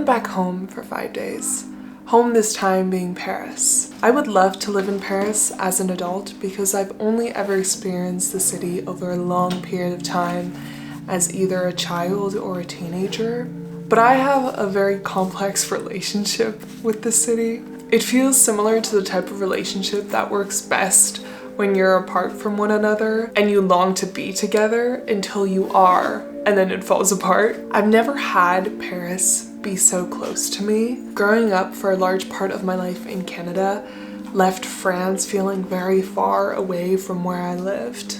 went back home for 5 days. Home this time being Paris. I would love to live in Paris as an adult because I've only ever experienced the city over a long period of time as either a child or a teenager. But I have a very complex relationship with the city. It feels similar to the type of relationship that works best when you're apart from one another and you long to be together until you are, and then it falls apart. I've never had Paris be so close to me. Growing up for a large part of my life in Canada left France feeling very far away from where I lived.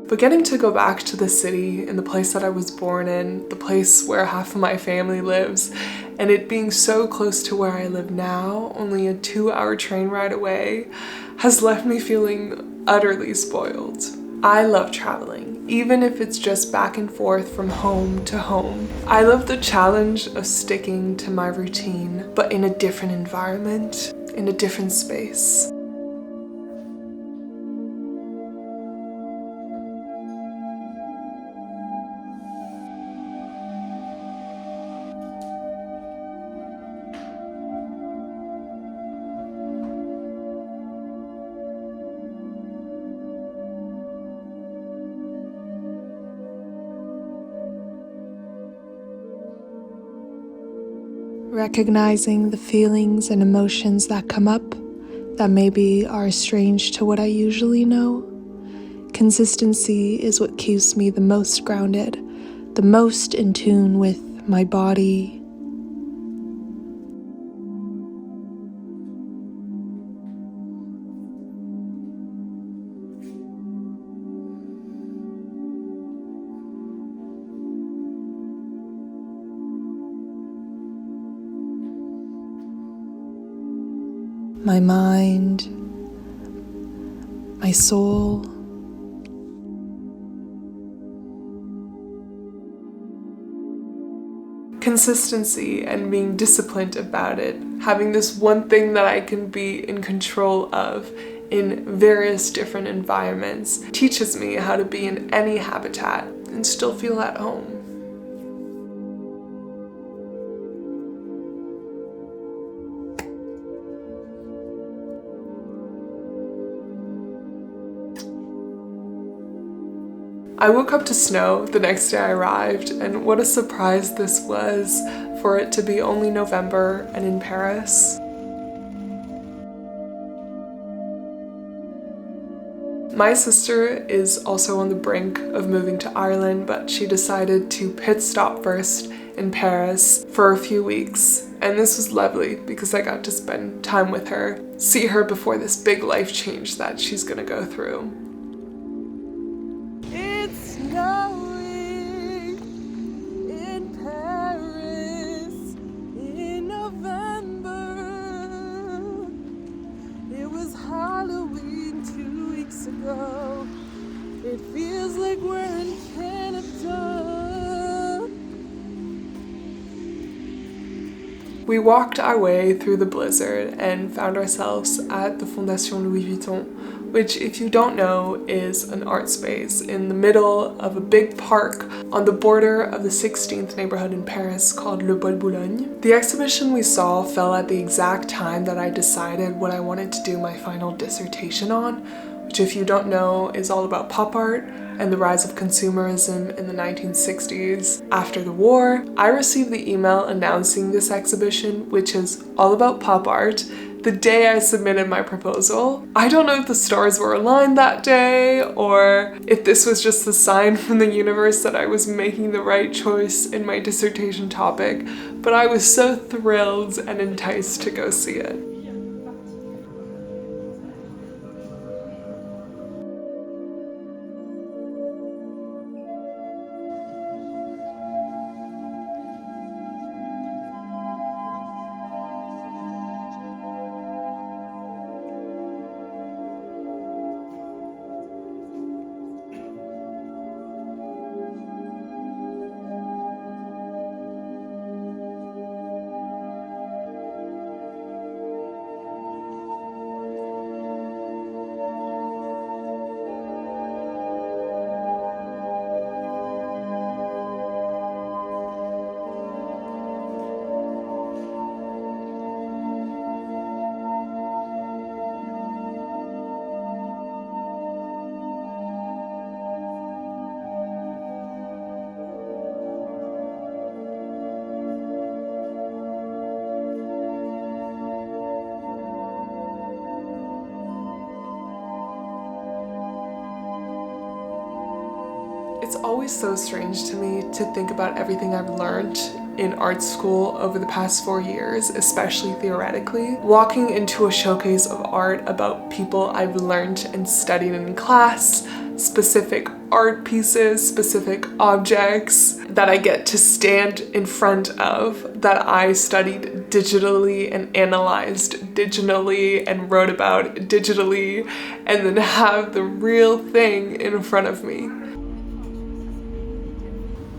But getting to go back to the city, in the place that I was born in, the place where half of my family lives, and it being so close to where I live now, only a 2-hour train ride away, has left me feeling utterly spoiled. I love traveling, even if it's just back and forth from home to home. I love the challenge of sticking to my routine, but in a different environment, in a different space. Recognizing the feelings and emotions that come up that maybe are strange to what I usually know. Consistency is what keeps me the most grounded, the most in tune with my body. My mind, my soul. Consistency and being disciplined about it, having this one thing that I can be in control of in various different environments, teaches me how to be in any habitat and still feel at home. I woke up to snow the next day I arrived, and what a surprise this was for it to be only November and in Paris. My sister is also on the brink of moving to Ireland, but she decided to pit stop first in Paris for a few weeks. And this was lovely because I got to spend time with her, see her before this big life change that she's gonna go through. It's snowing in Paris in November. It was Halloween 2 weeks ago. It feels like we're in Canada. We walked our way through the blizzard and found ourselves at the Fondation Louis Vuitton, which, if you don't know, is an art space in the middle of a big park on the border of the 16th neighborhood in Paris called Le Bois de Boulogne. The exhibition we saw fell at the exact time that I decided what I wanted to do my final dissertation on, which, if you don't know, is all about pop art and the rise of consumerism in the 1960s. After the war, I received the email announcing this exhibition, which is all about pop art, the day I submitted my proposal. I don't know if the stars were aligned that day or if this was just a sign from the universe that I was making the right choice in my dissertation topic, but I was so thrilled and enticed to go see it. It's always so strange to me to think about everything I've learned in art school over the past 4 years, especially theoretically. Walking into a showcase of art about people I've learned and studied in class, specific art pieces, specific objects that I get to stand in front of, that I studied digitally and analyzed digitally and wrote about digitally, and then have the real thing in front of me.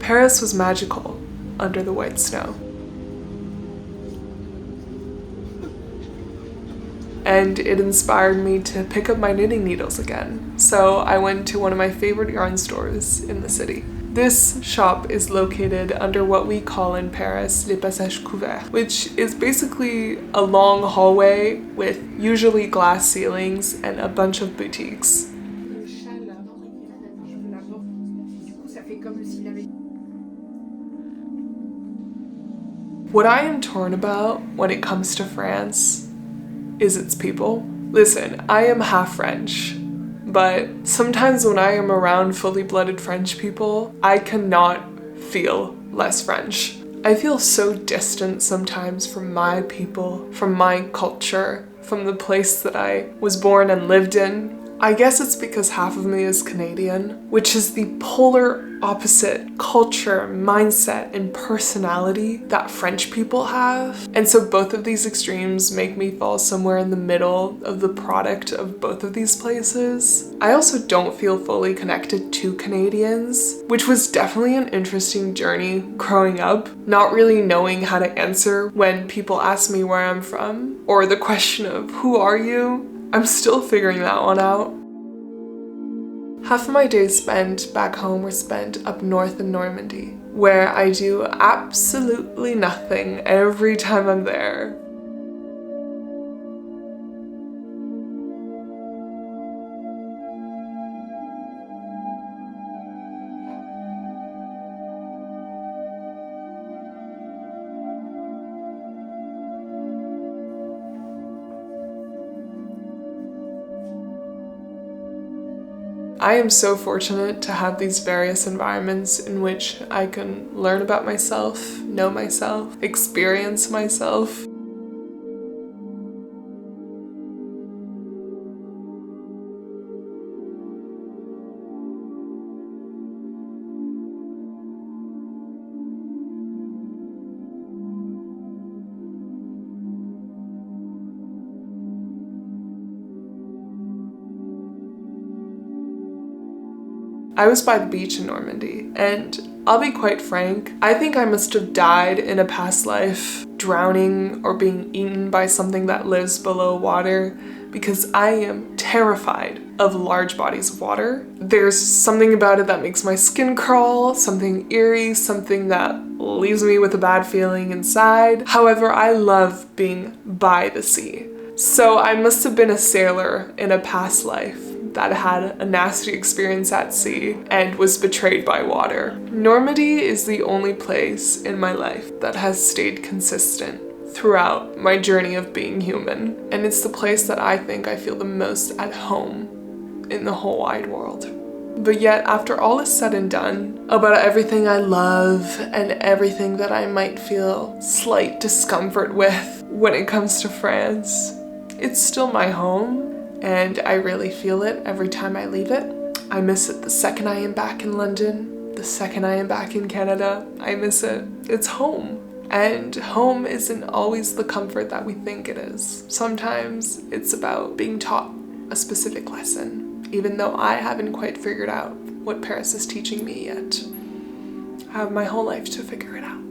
Paris was magical under the white snow. And it inspired me to pick up my knitting needles again. So I went to one of my favorite yarn stores in the city. This shop is located under what we call in Paris les passages couverts, which is basically a long hallway with usually glass ceilings and a bunch of boutiques. What I am torn about when it comes to France is its people. Listen, I am half French, but sometimes when I am around fully blooded French people, I cannot feel less French. I feel so distant sometimes from my people, from my culture, from the place that I was born and lived in. I guess it's because half of me is Canadian, which is the polar opposite culture, mindset, and personality that French people have. And so both of these extremes make me fall somewhere in the middle of the product of both of these places. I also don't feel fully connected to Canadians, which was definitely an interesting journey growing up, not really knowing how to answer when people ask me where I'm from, or the question of who are you? I'm still figuring that one out. Half of my days spent back home were spent up north in Normandy, where I do absolutely nothing every time I'm there. I am so fortunate to have these various environments in which I can learn about myself, know myself, experience myself. I was by the beach in Normandy, and I'll be quite frank, I think I must have died in a past life, drowning or being eaten by something that lives below water, because I am terrified of large bodies of water. There's something about it that makes my skin crawl, something eerie, something that leaves me with a bad feeling inside. However, I love being by the sea. So I must have been a sailor in a past life that had a nasty experience at sea and was betrayed by water. Normandy is the only place in my life that has stayed consistent throughout my journey of being human. And it's the place that I think I feel the most at home in the whole wide world. But yet, after all is said and done, about everything I love and everything that I might feel slight discomfort with when it comes to France, it's still my home. And I really feel it every time I leave it. I miss it the second I am back in London, the second I am back in Canada. I miss it. It's home. And home isn't always the comfort that we think it is. Sometimes it's about being taught a specific lesson, even though I haven't quite figured out what Paris is teaching me yet. I have my whole life to figure it out.